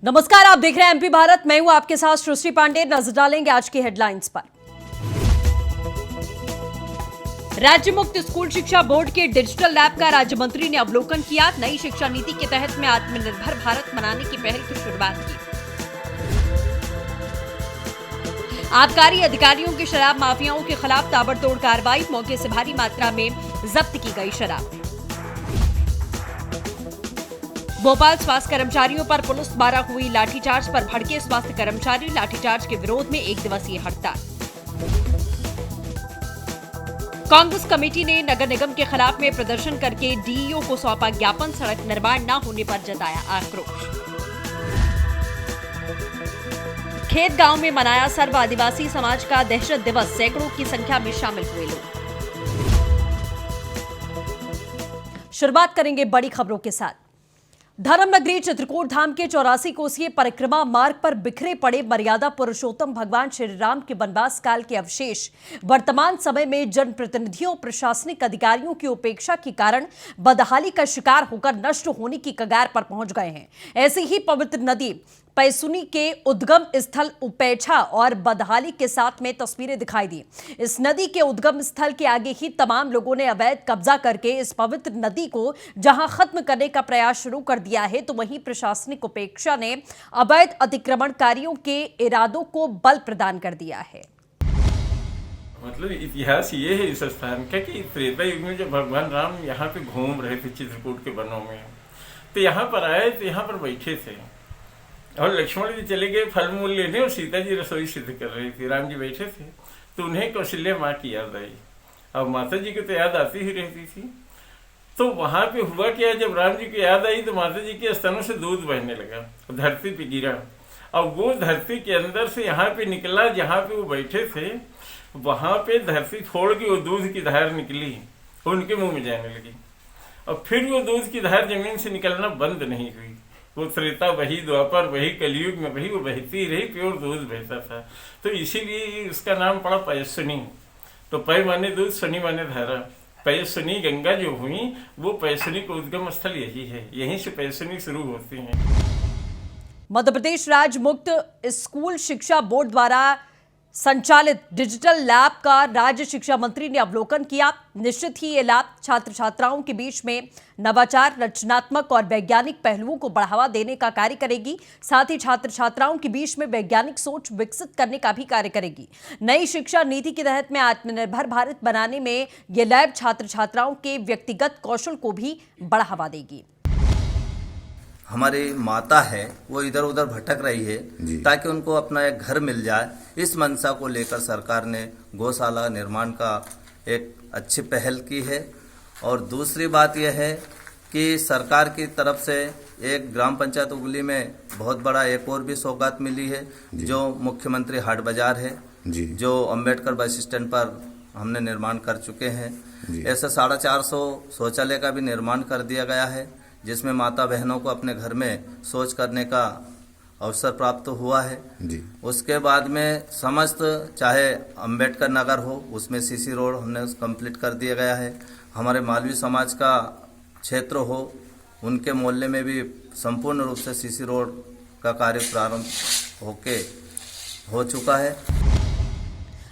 नमस्कार, आप देख रहे हैं एमपी भारत। मैं हूं आपके साथ सृष्टि पांडे। नजर डालेंगे आज की हेडलाइंस पर। राज्य मुक्त स्कूल शिक्षा बोर्ड के डिजिटल लैब का राज्य मंत्री ने अवलोकन किया। नई शिक्षा नीति के तहत में आत्मनिर्भर भारत बनाने की पहल की शुरुआत की। आबकारी अधिकारियों की शराब माफियाओं के खिलाफ ताबड़तोड़ कार्रवाई। मौके से भारी मात्रा में जब्त की गई शराब। भोपाल स्वास्थ्य कर्मचारियों पर पुलिस द्वारा हुई लाठीचार्ज पर भड़के स्वास्थ्य कर्मचारी। लाठीचार्ज के विरोध में 1 दिवसीय हड़ताल। कांग्रेस कमेटी ने नगर निगम के खिलाफ में प्रदर्शन करके डीईओ को सौंपा ज्ञापन। सड़क निर्माण न होने पर जताया आक्रोश। खेत गांव में मनाया सर्व आदिवासी समाज का दहशत दिवस। सैकड़ों की संख्या में शामिल हुए लोग। शुरुआत करेंगे बड़ी खबरों के साथ। धर्मनगरी चित्रकूट धाम के 84 कोसीय परिक्रमा मार्ग पर बिखरे पड़े मर्यादा पुरुषोत्तम भगवान श्री राम के वनवास काल के अवशेष वर्तमान समय में जनप्रतिनिधियों प्रशासनिक अधिकारियों की उपेक्षा के कारण बदहाली का शिकार होकर नष्ट होने की कगार पर पहुंच गए हैं। ऐसी ही पवित्र नदी पैसुनी के उद्गम स्थल उपेक्षा और बदहाली के साथ में तस्वीरें दिखाई दी। इस नदी के उद्गम स्थल के आगे ही तमाम लोगों ने अवैध कब्जा करके इस पवित्र नदी को जहां खत्म करने का प्रयास शुरू कर दिया है, तो वहीं प्रशासनिक उपेक्षा ने अवैध अतिक्रमणकारियों के इरादों को बल प्रदान कर दिया है। मतलब इतिहास ये है इस स्थान का कि त्रेता युग में जब भगवान राम यहाँ पे घूम रहे थे चित्रकूट के वनों में, तो यहाँ पर आए तो यहाँ पर बैठे थे और लक्ष्मण जी चले गए फल मूल लेने और सीता जी रसोई सिद्ध कर रही थी। राम जी बैठे थे तो उन्हें कौशल्या माँ की याद आई और माता जी को तो याद आती ही रहती थी। तो वहां पे हुआ क्या, जब राम जी की याद आई तो माता जी के स्तनों से दूध बहने लगा, धरती पे गिरा और वो धरती के अंदर से यहाँ पे निकला। जहाँ पे वो बैठे थे वहां पे धरती फोड़ के वो दूध की धार निकली, उनके मुंह में जाने लगी और फिर वो दूध की धार जमीन से निकलना बंद नहीं हुई। वो त्रेता वही, द्वापर वही, कलयुग में वही, वो बहती रही, प्योर दूध बहता था। तो इसीलिए उसका नाम पड़ा पयस्विनी। तो पय माने दूध, सुनी माने धारा। पयस्विनी गंगा जो हुई वो पयस्विनी का उद्गम स्थल यही है, यहीं से पयस्विनी शुरू होती है। मध्य प्रदेश राज्य मुक्त स्कूल शिक्षा बोर्ड द्वारा संचालित डिजिटल लैब का राज्य शिक्षा मंत्री ने अवलोकन किया। निश्चित ही ये लैब छात्र छात्राओं के बीच में नवाचार, रचनात्मक और वैज्ञानिक पहलुओं को बढ़ावा देने का कार्य करेगी। साथ ही छात्र छात्राओं के बीच में वैज्ञानिक सोच विकसित करने का भी कार्य करेगी। नई शिक्षा नीति के तहत में आत्मनिर्भर भारत बनाने में ये लैब छात्र छात्राओं के व्यक्तिगत कौशल को भी बढ़ावा देगी। हमारी माता है वो इधर उधर भटक रही है ताकि उनको अपना एक घर मिल जाए। इस मंशा को लेकर सरकार ने गौशाला निर्माण का एक अच्छी पहल की है। और दूसरी बात यह है कि सरकार की तरफ से एक ग्राम पंचायत उगली में बहुत बड़ा एक और भी सौगात मिली है, जो मुख्यमंत्री हाट बाजार है, जो अंबेडकर बस स्टैंड पर हमने निर्माण कर चुके हैं। ऐसे 450 शौचालय का भी निर्माण कर दिया गया है, जिसमें माता बहनों को अपने घर में शौच करने का अवसर प्राप्त हुआ है। उसके बाद में समस्त, चाहे अंबेडकर नगर हो उसमें सीसी रोड हमने कंप्लीट कर दिया गया है। हमारे मालवी समाज का क्षेत्र हो उनके मोहल्ले में भी संपूर्ण रूप से सीसी रोड का कार्य प्रारंभ हो चुका है।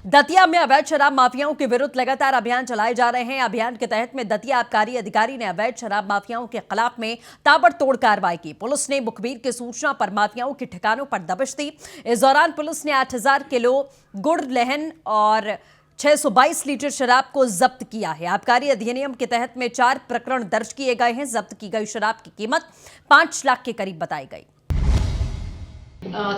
दतिया में अवैध शराब माफियाओं के विरुद्ध लगातार अभियान चलाए जा रहे हैं। अभियान के तहत में दतिया आबकारी अधिकारी ने अवैध शराब माफियाओं के खिलाफ में ताबड़तोड़ कार्रवाई की। पुलिस ने मुखबिर की सूचना पर माफियाओं के ठिकानों पर दबिश दी। इस दौरान पुलिस ने 8000 किलो गुड़ लहन और 622 लीटर शराब को जब्त किया है। आबकारी अधिनियम के तहत में 4 प्रकरण दर्ज किए गए हैं। जब्त की गई शराब की कीमत 5 लाख के करीब बताई गई।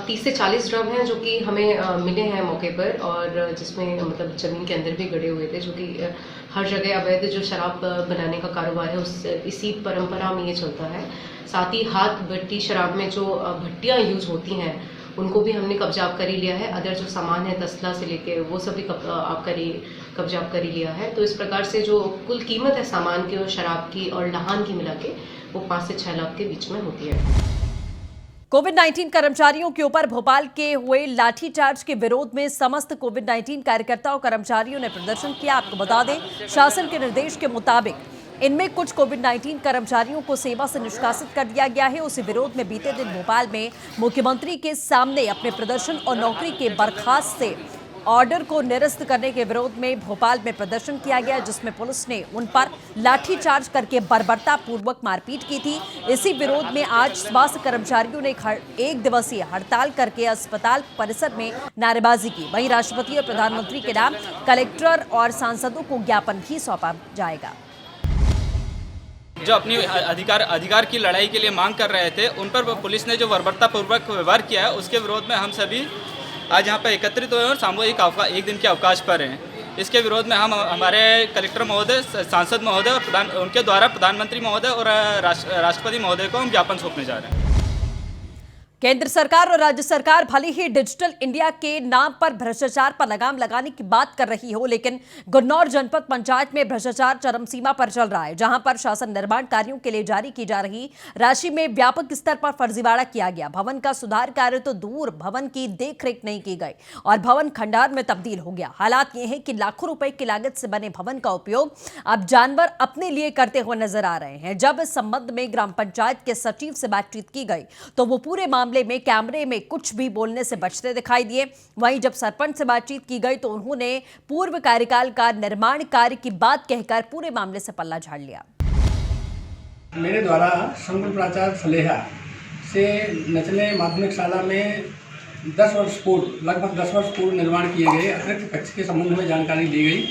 30 से 40 ड्रम हैं जो कि हमें मिले हैं मौके पर, और जिसमें मतलब जमीन के अंदर भी गड़े हुए थे, जो कि हर जगह अवैध जो शराब बनाने का कारोबार है उस इसी परंपरा में ये चलता है। साथ ही हाथ भट्टी शराब में जो भट्टियाँ यूज होती हैं उनको भी हमने कब्जा कर ही लिया है। अदर जो सामान है तसला से लेके वो सब भी कब्जा कर ही लिया है। तो इस प्रकार से जो कुल कीमत है सामान की और शराब की और लहान की मिला के वो 5 से 6 लाख के बीच में होती है। कोविड-19 कर्मचारियों के ऊपर भोपाल के हुए लाठीचार्ज के विरोध में समस्त कोविड-19 कार्यकर्ताओं कर्मचारियों ने प्रदर्शन किया। आपको बता दें, शासन के निर्देश के मुताबिक इनमें कुछ कोविड-19 कर्मचारियों को सेवा से निष्कासित कर दिया गया है। उसी विरोध में बीते दिन भोपाल में मुख्यमंत्री के सामने अपने प्रदर्शन और नौकरी के बर्खास्त से ऑर्डर को निरस्त करने के विरोध में भोपाल में प्रदर्शन किया गया, जिसमें पुलिस ने उन पर लाठीचार्ज करके बर्बरतापूर्वक मारपीट की थी। इसी विरोध में आज स्वास्थ्य कर्मचारियों ने एक दिवसीय हड़ताल करके अस्पताल परिसर में नारेबाजी की। वहीं राष्ट्रपति और प्रधानमंत्री के नाम कलेक्टर और सांसदों को ज्ञापन भी सौंपा जाएगा। जो अपनी अधिकार की लड़ाई के लिए मांग कर रहे थे, उन पर पुलिस ने जो बर्बरतापूर्वक व्यवहार किया है, उसके विरोध में हम सभी आज यहाँ पर एकत्रित हुए और सामूहिक एक दिन के अवकाश पर हैं। इसके विरोध में हम हमारे कलेक्टर महोदय, सांसद महोदय और उनके द्वारा प्रधानमंत्री महोदय और राष्ट्रपति महोदय को हम ज्ञापन सौंपने जा रहे हैं। केंद्र सरकार और राज्य सरकार भले ही डिजिटल इंडिया के नाम पर भ्रष्टाचार पर लगाम लगाने की बात कर रही हो, लेकिन गुन्नौर जनपद पंचायत में भ्रष्टाचार चरम सीमा पर चल रहा है, जहां पर शासन निर्माण कार्यों के लिए जारी की जा रही राशि में व्यापक स्तर पर फर्जीवाड़ा किया गया। भवन का सुधार कार्य तो दूर, भवन की देखरेख नहीं की गई और भवन खंडार में तब्दील हो गया। हालात ये है कि लाखों रुपए की लागत से बने भवन का उपयोग अब जानवर अपने लिए करते हुए नजर आ रहे हैं। जब इस संबंध में ग्राम पंचायत के सचिव से बातचीत की गई तो वो पूरे मामले में कैमरे में कुछ भी बोलने से बचते दिखाई दिए। वहीं जब सरपंच से बातचीत की गई तो उन्होंने पूर्व कार्यकाल का निर्माण कार्य की बात कहकर पूरे मामले से पल्ला झाड़ लिया। मेरे द्वारा संकुल प्राचार्य फलेहा से नचले माध्यमिक शाला में 10 वर्ष पूर्व लगभग 10 वर्ष पूर्व निर्माण किए गए अतिरिक्त कक्ष के संबंध में जानकारी ली गई।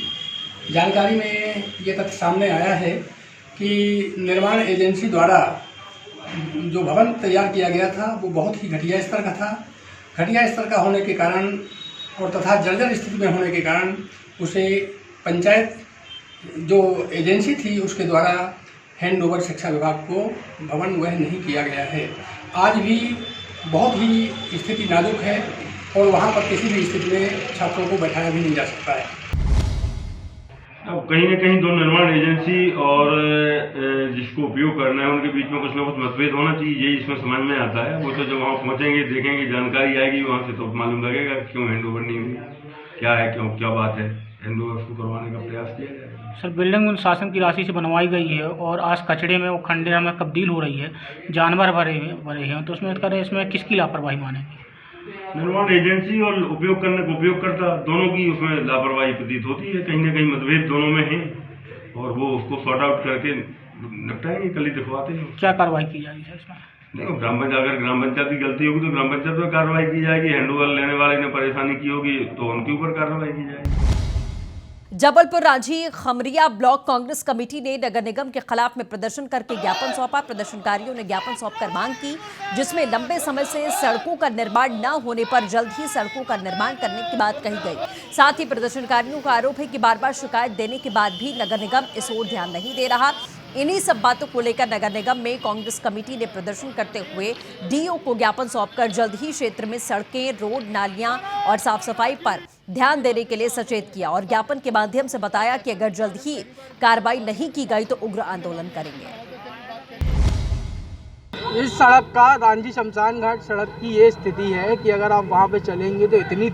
जानकारी में ये तथ्य सामने आया है कि निर्माण एजेंसी द्वारा जो भवन तैयार किया गया था वो बहुत ही घटिया स्तर का था। घटिया स्तर का होने के कारण और तथा जर्जर स्थिति में होने के कारण उसे पंचायत जो एजेंसी थी उसके द्वारा हैंड ओवर शिक्षा विभाग को भवन वह नहीं किया गया है। आज भी बहुत ही स्थिति नाजुक है और वहाँ पर किसी भी स्थिति में छात्रों को बैठाया भी नहीं जा सकता है। अब कहीं न कहीं दो निर्माण एजेंसी और जिसको उपयोग करना है उनके बीच में कुछ न कुछ मतभेद होना चाहिए, यही इसमें समझ में आता है। वो तो जब वहाँ पहुँचेंगे, देखेंगे, जानकारी आएगी वहाँ से तो मालूम लगेगा क्यों हैंडओवर नहीं हुई, क्या है, क्यों क्या बात है, हैंडओवर उसको करवाने का प्रयास किया जाएगा। सर, बिल्डिंग शासन की राशि से बनवाई गई है और आज कचड़े में वो खंडेर में तब्दील हो रही है, जानवर भरे हैं, तो उसमें करें इसमें किसकी लापरवाही मानेंगे? निर्माण एजेंसी और उपयोगकर्ता दोनों की उसमें लापरवाही प्रतीत होती है। कहीं न कहीं मतभेद दोनों में है और वो उसको सॉर्ट आउट करके निपटाएंगे, कल ही दिखवाते हैं। क्या कार्रवाई की जाएगी सर इसमें? देखो, अगर ग्राम पंचायत की गलती होगी तो ग्राम पंचायत पर कार्रवाई की जाएगी। हैंडओवर लेने वाले ने परेशानी की होगी तो उनके ऊपर कार्रवाई की जाएगी। जबलपुर रांझी खमरिया ब्लॉक कांग्रेस कमेटी ने नगर निगम के खिलाफ में प्रदर्शन करके ज्ञापन सौंपा। प्रदर्शनकारियों ने ज्ञापन सौंपकर मांग की, जिसमें लंबे समय से सड़कों का निर्माण न होने पर जल्द ही सड़कों का निर्माण करने की बात कही गई। साथ ही प्रदर्शनकारियों का आरोप है कि बार-बार शिकायत देने के बाद भी नगर निगम इस ओर ध्यान नहीं दे रहा। इन्हीं सब बातों को लेकर नगर निगम में कांग्रेस कमेटी ने प्रदर्शन करते हुए डीओ को ज्ञापन सौंपकर जल्द ही क्षेत्र में सड़कें, रोड, नालियां और साफ सफाई पर ध्यान देने के लिए सचेत किया और ज्ञापन के माध्यम से बताया कि अगर जल्द ही कार्रवाई नहीं की गई तो उग्र आंदोलन करेंगे। इस सड़क का रांझी शमशान घाट सड़क की ये स्थिति है कि अगर आप वहाँ पे चलेंगे तो इतनी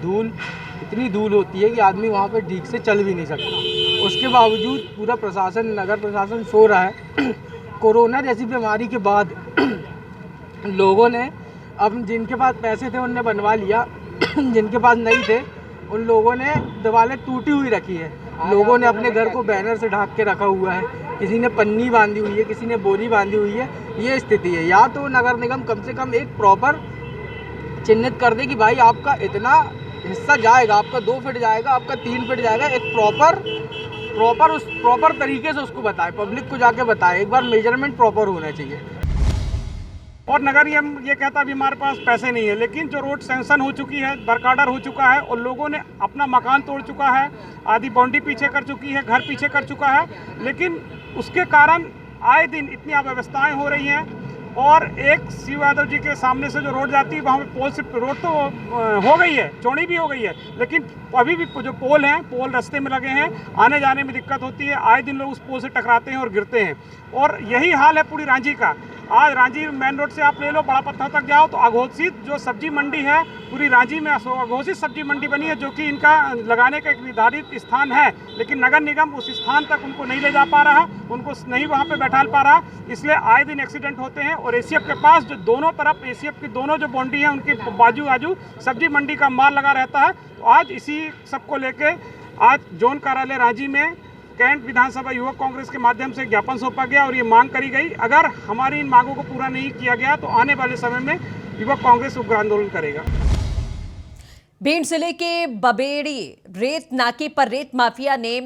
धूल होती है कि आदमी वहाँ पे ठीक से चल भी नहीं सकता। उसके बावजूद पूरा प्रशासन, नगर प्रशासन सो रहा है। कोरोना जैसी बीमारी के बाद लोगों ने अब जिनके पास पैसे थे उनने बनवा लिया, जिनके पास नहीं थे उन लोगों ने दीवारें टूटी हुई रखी है। लोगों ने अपने घर को बैनर से ढक के रखा हुआ है, किसी ने पन्नी बांधी हुई है, किसी ने बोरी बांधी हुई है। ये स्थिति है। या तो नगर निगम कम से कम एक प्रॉपर चिन्हित कर दे कि भाई आपका इतना हिस्सा जाएगा, आपका 2 फीट जाएगा, आपका 3 फीट जाएगा। एक प्रॉपर तरीके से उसको बताए, पब्लिक को जाके बताए। एक बार मेजरमेंट प्रॉपर होना चाहिए। और नगर निगम ये कहता भी हमारे पास पैसे नहीं है, लेकिन जो रोड सैंक्शन हो चुकी है, वर्क ऑर्डर हो चुका है और लोगों ने अपना मकान तोड़ चुका है, आधी बाउंड्री पीछे कर चुकी है, घर पीछे कर चुका है, लेकिन उसके कारण आए दिन इतनी अव्यवस्थाएं हो रही हैं। और एक शिव यादव जी के सामने से जो रोड जाती है वहाँ पे पोल से रोड तो हो गई है, चौड़ी भी हो गई है, लेकिन अभी भी जो पोल हैं, पोल रास्ते में लगे हैं, आने जाने में दिक्कत होती है। आए दिन लोग उस पोल से टकराते हैं और गिरते हैं और यही हाल है पूरी रांझी का। आज रांची मेन रोड से आप ले लो, बड़ा पत्थर तक जाओ तो अघोषित जो सब्जी मंडी है पूरी रांची में अघोषित सब्जी मंडी बनी है, जो कि इनका लगाने का एक निर्धारित स्थान है, लेकिन नगर निगम उस स्थान तक उनको नहीं ले जा पा रहा, उनको नहीं वहाँ पे बैठा पा रहा, इसलिए आए दिन एक्सीडेंट होते हैं। और एसीएफ के पास जो दोनों तरफ एसीएफ की दोनों जो बाउंड्री है उनके बाजू बाजू सब्जी मंडी का माल लगा रहता है। तो आज इसी सबको लेके आज जोन कार्यालय रांची में कैंट विधानसभा युवक कांग्रेस के माध्यम से ज्ञापन सौंपा गया और ये मांग करी गई, अगर हमारी इन मांगों को पूरा नहीं किया गया तो आने वाले समय में युवक कांग्रेस उग्र आंदोलन करेगा। भिंड जिले के बबेड़ी रेत नाके पर रेत माफिया ने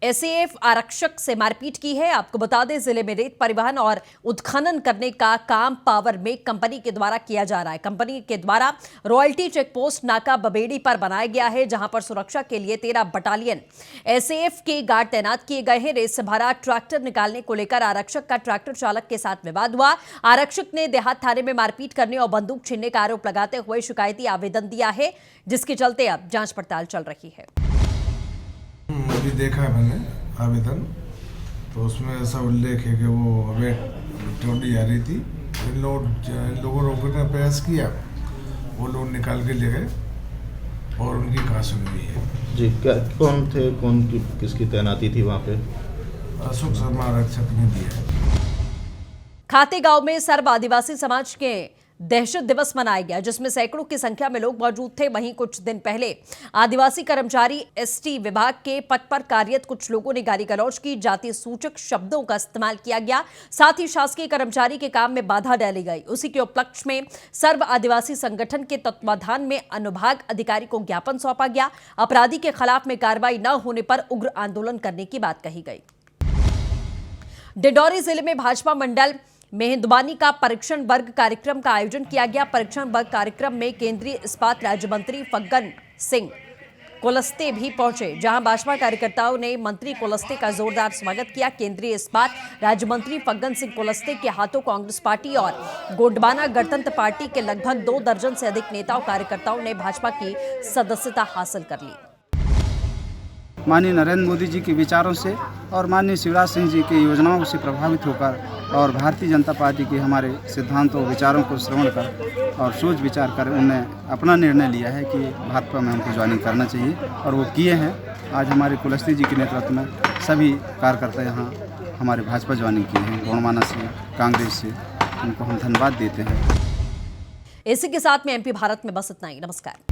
एसएएफ आरक्षक से मारपीट की है। आपको बता दें, जिले में रेत परिवहन और उत्खनन करने का काम पावर मेक कंपनी के द्वारा किया जा रहा है। कंपनी के द्वारा रॉयल्टी चेक पोस्ट नाका बबेड़ी पर बनाया गया है, जहां पर सुरक्षा के लिए 13 बटालियन एसएएफ के गार्ड तैनात किए गए हैं। रेत से भरा ट्रैक्टर निकालने को लेकर आरक्षक का ट्रैक्टर चालक के साथ विवाद हुआ। आरक्षक ने देहात थाने में मारपीट करने और बंदूक छीनने का आरोप लगाते हुए शिकायती आवेदन दिया है, जिसके चलते अब जांच पड़ताल चल रही है। अभी देखा है मैंने आवेदन, तो उसमें ऐसा उल्लेख है कि वो अवैध टोली आ रही थी, इन लोगों ने रोकने का प्रयास किया, वो लोग निकाल के ले गए और उनकी कहाँ सुनी हुई है। जी, क्या कौन थे, कौन की किसकी तैनाती थी वहाँ पे? अशोक शर्मा आरक्षक ने दिया। खाते गांव में सर्व आदिवासी समाज के दहशत दिवस मनाया गया, जिसमें सैकड़ों की संख्या में लोग मौजूद थे। वहीं कुछ दिन पहले आदिवासी कर्मचारी एसटी विभाग के पद पर कार्यरत कुछ लोगों ने गाली गलौज की, जाति सूचक शब्दों का इस्तेमाल किया गया, साथ ही शासकीय कर्मचारी के काम में बाधा डाली गई। उसी के उपलक्ष्य में सर्व आदिवासी संगठन के तत्वाधान में अनुभाग अधिकारी को ज्ञापन सौंपा गया। अपराधी के खिलाफ में कार्रवाई न होने पर उग्र आंदोलन करने की बात कही गई। डिंडौरी जिले में भाजपा मंडल मेहंदबानी का परीक्षण वर्ग कार्यक्रम का आयोजन किया गया। परीक्षण वर्ग कार्यक्रम में केंद्रीय इस्पात राज्य मंत्री फग्गन सिंह कुलस्ते भी पहुंचे, जहां भाजपा कार्यकर्ताओं ने मंत्री कुलस्ते का जोरदार स्वागत किया। केंद्रीय इस्पात राज्य मंत्री फग्गन सिंह कुलस्ते के हाथों कांग्रेस पार्टी और गोंडवाना गणतंत्र पार्टी के लगभग 2 दर्जन से अधिक नेताओं कार्यकर्ताओं ने भाजपा की सदस्यता हासिल कर ली। माननीय नरेंद्र मोदी जी के विचारों से और माननीय शिवराज सिंह जी की योजनाओं से प्रभावित होकर और भारतीय जनता पार्टी के हमारे सिद्धांतों विचारों को श्रवण कर और सोच विचार कर उन्होंने अपना निर्णय लिया है कि भाजपा में हमको ज्वाइनिंग करना चाहिए, और वो किए हैं। आज हमारे कुलस्ते जी के नेतृत्व में सभी कार्यकर्ता यहाँ हमारे भाजपा ज्वाइनिंग किए हैं, गोंडवाना से, कांग्रेस से, उनको हम धन्यवाद देते हैं। इसी के साथ में एमपी भारत में बस इतना ही। नमस्कार।